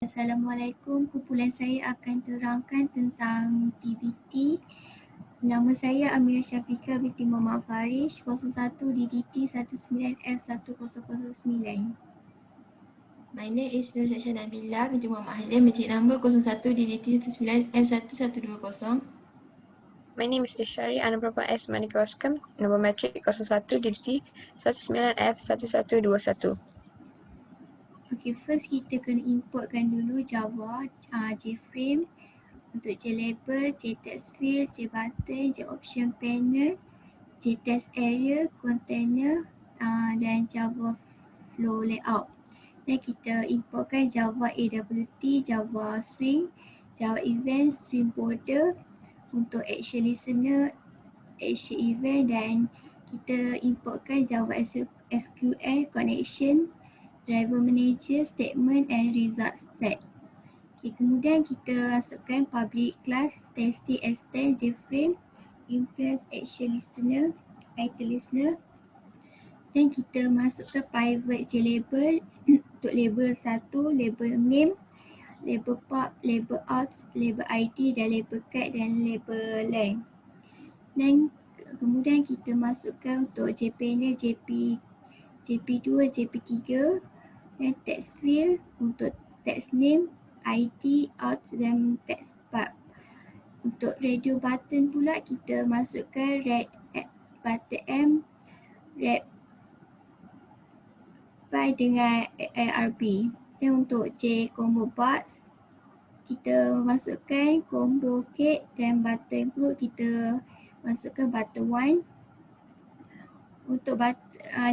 Assalamualaikum, kumpulan saya akan terangkan tentang TVT. Nama saya Amira Syafiqa binti Muhammad Farish, 01 DDT 19F1009. My name is Nur Syasha Nabila binti Muhammad Halim, encik nombor 01 DDT 19F1120. My name is Deshari Anuprabha S. Manikoscam, nombor matrik 01 DDT 19F1121. Okay, first kita kena importkan dulu Java, JFrame untuk JLabel, JTextField, JButton, JOption Panel, JText Area, Container dan Java Flow Layout. Dan kita importkan Java AWT, Java Swing, Java Event, Swing Border untuk Action Listener, Action Event, dan kita importkan Java SQL Connection, Driver Manager, Statement and Result Set. Okay, kemudian kita masukkan public class testing extend JFrame, influence action listener, item listener, dan kita masukkan private JLabel untuk label 1, label name, label pub, label out, label ID dan label cat dan label length. Dan kemudian kita masukkan untuk JPanel, JP2, JP3 dan text field untuk text name, ID, out dan text pub. Untuk radio button pula kita masukkan red button M, red by dengan ARB. Dan untuk J combo box kita masukkan combo cake dan button group kita masukkan button 1. Untuk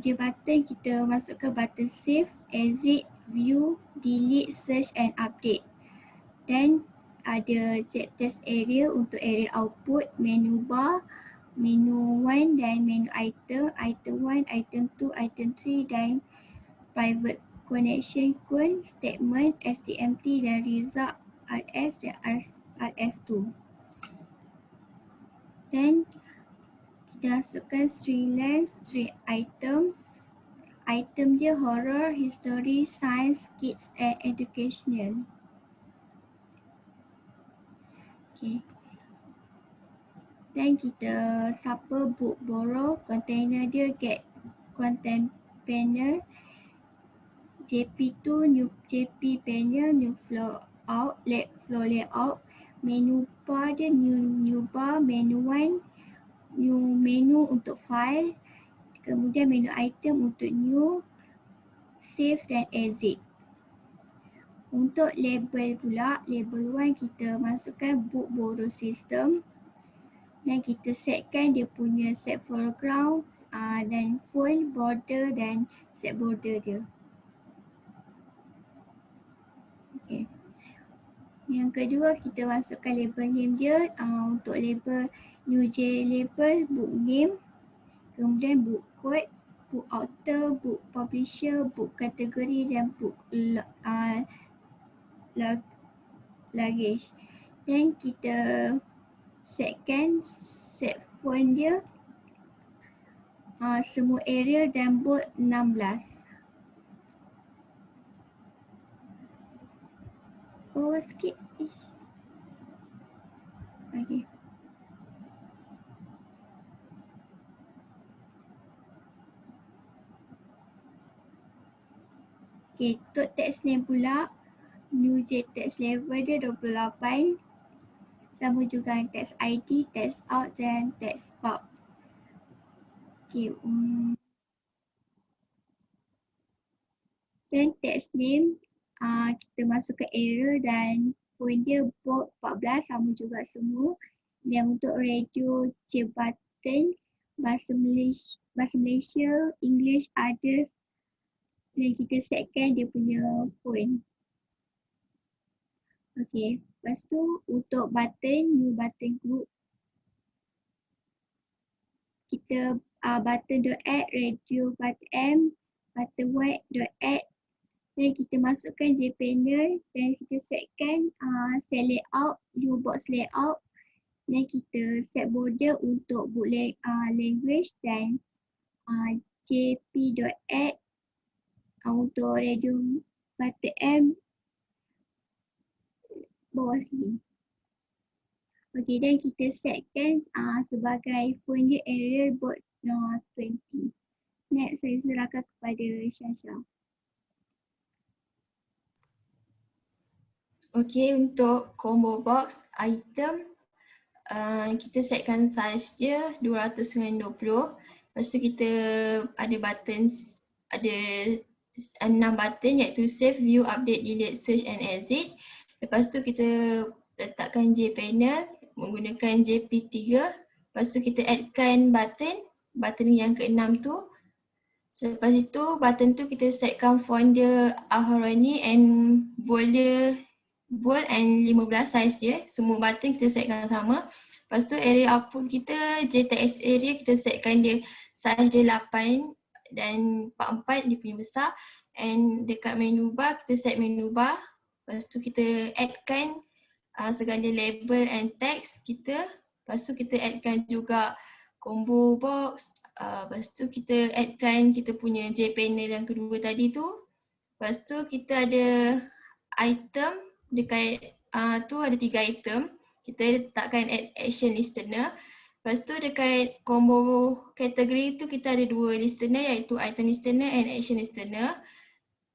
J button kita masukkan button save, exit, view, delete, search and update. Dan ada check test area untuk area output, menu bar, menu 1 dan menu item, item 1, item 2, item 3 dan private connection cone, statement, STMT dan result RS dan RS2. Dan kita masukkan string length, string items, item dia horror, history, science, kids and educational. Okay. Dan kita supper book borrow, container dia get content panel, JP2 new JP panel, new flow out, flow layout, menu bar dia new bar, menu 1, new menu untuk file, kemudian menu item untuk new, save dan exit. Untuk label pula, label 1 kita masukkan book borrow system dan kita setkan dia punya set foreground dan font, border dan set border dia. Okay. Yang kedua kita masukkan label name dia untuk label new J label, book name, kemudian book code, book author, book publisher, book kategori dan book luggage. Dan kita setkan set font dia semua Arial dan bold 16. Bawah sikit. Okay. Okay, untuk text name pula, new J text level dia 28. Sama juga dengan text ID, text out dan text pub. Okay. Dan text name, kita masukkan error dan point dia bold 14 sama juga semua. Yang untuk radio J button, bahasa Malaysia, English, others. Dan kita setkan dia punya point. Okay, lepas tu untuk button, new button group. Kita button.add, radio button M, button white.add. Dan kita masukkan JPanel dan kita setkan set layout, new box layout. Dan kita set border untuk book language dan jp.add untuk radio button M, bawah sini. Okey, dan kita setkan sebagai phone dia Arial Bot 20. Next, saya serahkan kepada Syasha. Okey, untuk combo box item kita setkan size dia 200 dengan 20. Lepas tu kita ada buttons, ada 6 button iaitu save, view, update, delete, search and exit. Lepas tu kita letakkan JPanel menggunakan JP3. Lepas tu kita addkan button yang ke-6 tu. Selepas itu button tu kita setkan font dia Al-Harani and bold dia bold and 15 size dia. Semua button kita setkan sama. Lepas tu area output kita, JTX area kita setkan dia size dia 8 dan 44 dia punya besar. And dekat menu bar kita set menu bar. Lepas tu kita addkan segala label and text kita. Lepas tu kita addkan juga combo box. Lepas tu kita addkan kita punya JPanel yang kedua tadi tu. Lepas tu kita ada item dekat tu ada 3 item. Kita letakkan add action listener. Lepas tu dekat combo kategori tu kita ada 2 listener iaitu item listener and action listener.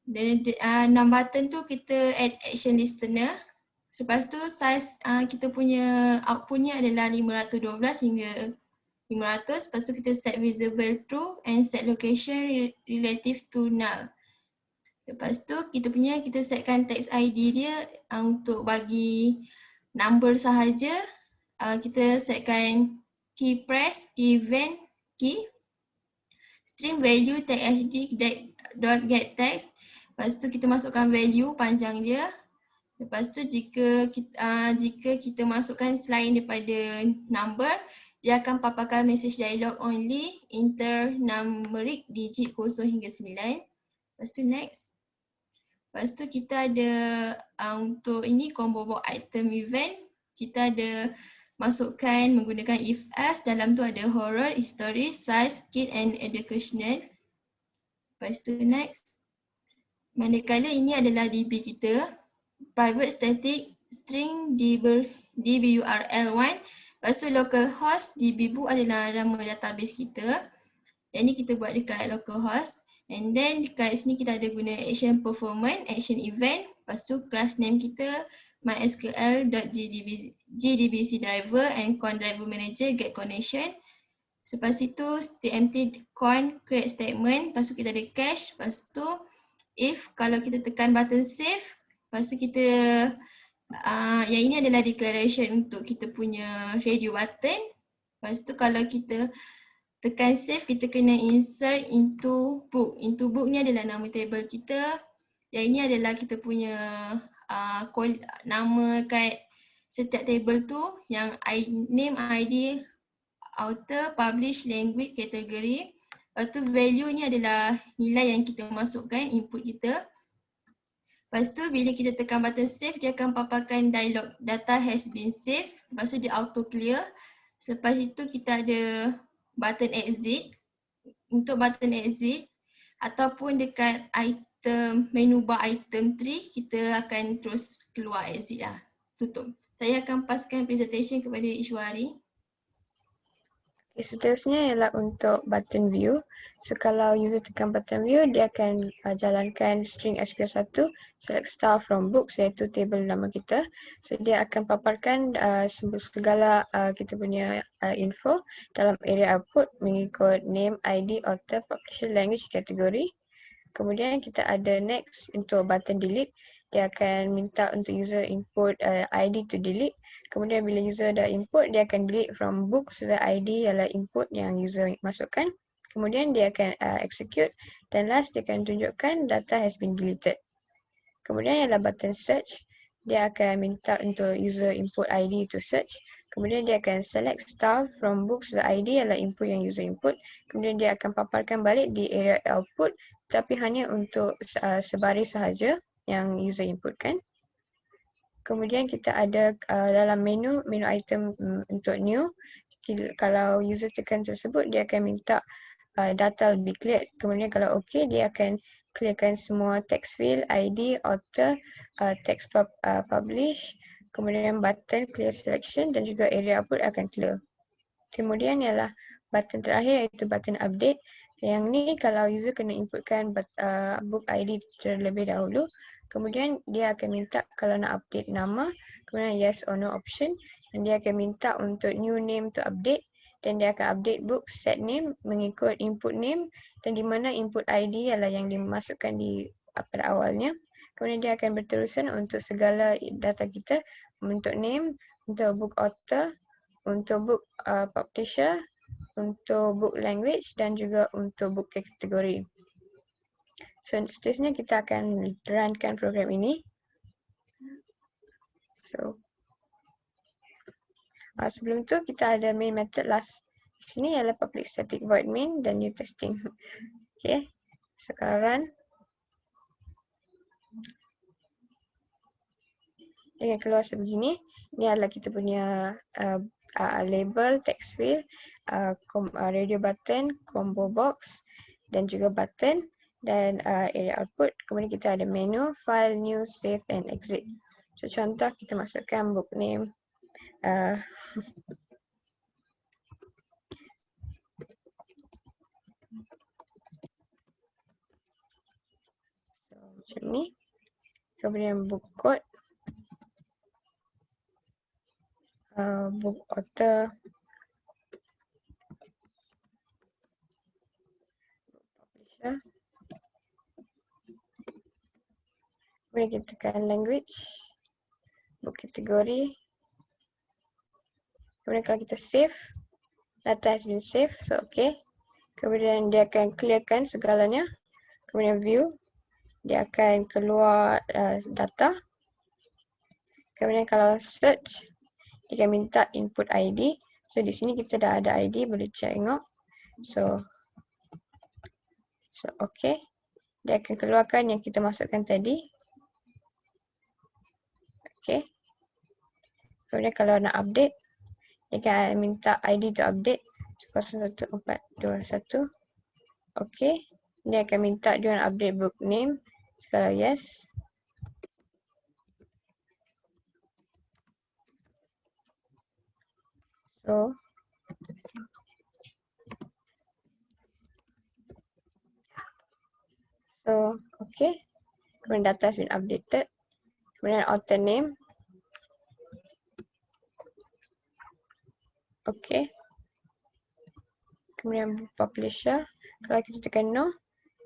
Dan 6 button tu kita add action listener. Lepas tu size kita punya outputnya adalah 512 hingga 500. Lepas tu kita set visible true and set location relative to null. Lepas tu kita setkan text ID dia untuk bagi number sahaja. Kita setkan key press, key event, key. String value tag hd dot get text. Lepas tu kita masukkan value panjang dia. Lepas tu jika kita masukkan selain daripada number, dia akan paparkan message dialog only, enter numeric digit 0 hingga 9. Lepas tu next. Lepas tu kita ada untuk ini combo box item event, kita ada masukkan menggunakan if else, dalam tu ada horror, history, size, kid and educational. Lepas tu next. Manakala ini adalah DB kita, private static string dburl1. Lepas tu localhost dbbook adalah nama database kita. Yang ni kita buat dekat localhost. And then dekat sini kita ada guna action performance, action event. Lepas tu class name kita mysql.gdbc driver and con driver manager get connection. Lepas itu tmt con create statement. Lepas tu kita ada cache. Lepas tu if kalau kita tekan button save. Lepas tu kita yang ini adalah declaration untuk kita punya radio button. Lepas tu kalau kita tekan save, kita kena insert into book. Into book ni adalah nama table kita. Yang ini adalah kita punya nama kat setiap table tu. Yang name, ID, author, publish, language, kategori. Lepas tu value ni adalah nilai yang kita masukkan, input kita. Lepas tu bila kita tekan button save, dia akan paparkan dialog data has been saved. Lepas tu dia auto clear. Selepas itu kita ada button exit. Untuk button exit ataupun dekat item menu bar item 3, kita akan terus keluar exit lah. Tutup. Saya akan paskan presentation kepada Ishwari. Seterusnya ialah untuk button view. So kalau user tekan button view, dia akan jalankan string SQL1, select star from books iaitu table nama kita. So dia akan paparkan segala kita punya info dalam area output mengikut name, ID, author, publisher, language, kategori. Kemudian kita ada next untuk button delete. Dia akan minta untuk user input ID to delete. Kemudian bila user dah input, dia akan delete from book sudah ID ialah input yang user masukkan. Kemudian dia akan execute dan last dia akan tunjukkan data has been deleted. Kemudian ialah button search. Dia akan minta untuk user input ID to search. Kemudian dia akan select star from book sudah ID ialah input yang user input. Kemudian dia akan paparkan balik di area output tapi hanya untuk sebaris sahaja yang user inputkan. Kemudian kita ada dalam menu item untuk new. Kalau user tekan tersebut, dia akan minta data lebih clear. Kemudian kalau OK, dia akan clearkan semua text field, ID, author, text publish, kemudian button clear selection dan juga area output akan clear. Kemudian ialah button terakhir iaitu button update. Yang ni kalau user kena inputkan book ID terlebih dahulu, kemudian dia akan minta kalau nak update nama, kemudian yes or no option, dan dia akan minta untuk new name to update, dan dia akan update book set name mengikut input name, dan di mana input ID ialah yang dimasukkan di pada awalnya. Kemudian dia akan berterusan untuk segala data kita, untuk name, untuk book author, untuk book publisher, untuk book language dan juga untuk book kategori. So seterusnya kita akan runkan program ini. So sebelum tu kita ada main method last. Sini ialah public static void main dan new testing. Okay. So kalau run, dia akan keluar sebegini. Ini adalah kita punya label, text field, radio button, combo box dan juga button dan area output. Kemudian kita ada menu, file, new, save and exit. So contoh kita masukkan book name. So macam ni. Kemudian book code, book author, publisher. Kemudian kita tekan language, book kategori. Kemudian kalau kita save, data has been saved, so okay. Kemudian dia akan clearkan segalanya. Kemudian view, dia akan keluar data. Kemudian kalau search, dia akan minta input ID. So di sini kita dah ada ID, boleh tengok. So okay. Dia akan keluarkan yang kita masukkan tadi. Okay. Kemudian kalau nak update, dia akan minta ID to update 01421. Okay. Dia akan minta dia nak update book name. Kalau yes. So okay. Kemudian data has been updated. Kemudian author name. Okay. Kemudian publisher. Kalau kita tekan no,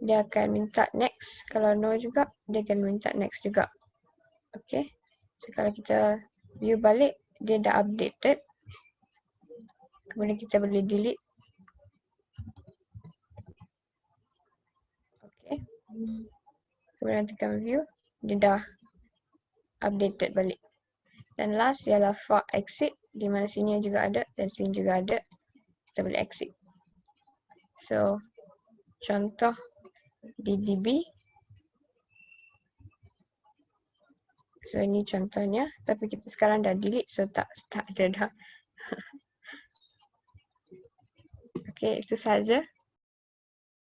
dia akan minta next. Kalau no juga, dia akan minta next juga. Okay. So kalau kita view balik, dia dah updated. Kemudian kita boleh delete. Okay. Kemudian tekan view, dia dah updated balik. Dan last ialah for exit, di mana sini juga ada dan sini juga ada. Kita boleh exit. So contoh di DB. So ini contohnya, tapi kita sekarang dah delete, so tak ada dah. Okay, itu sahaja.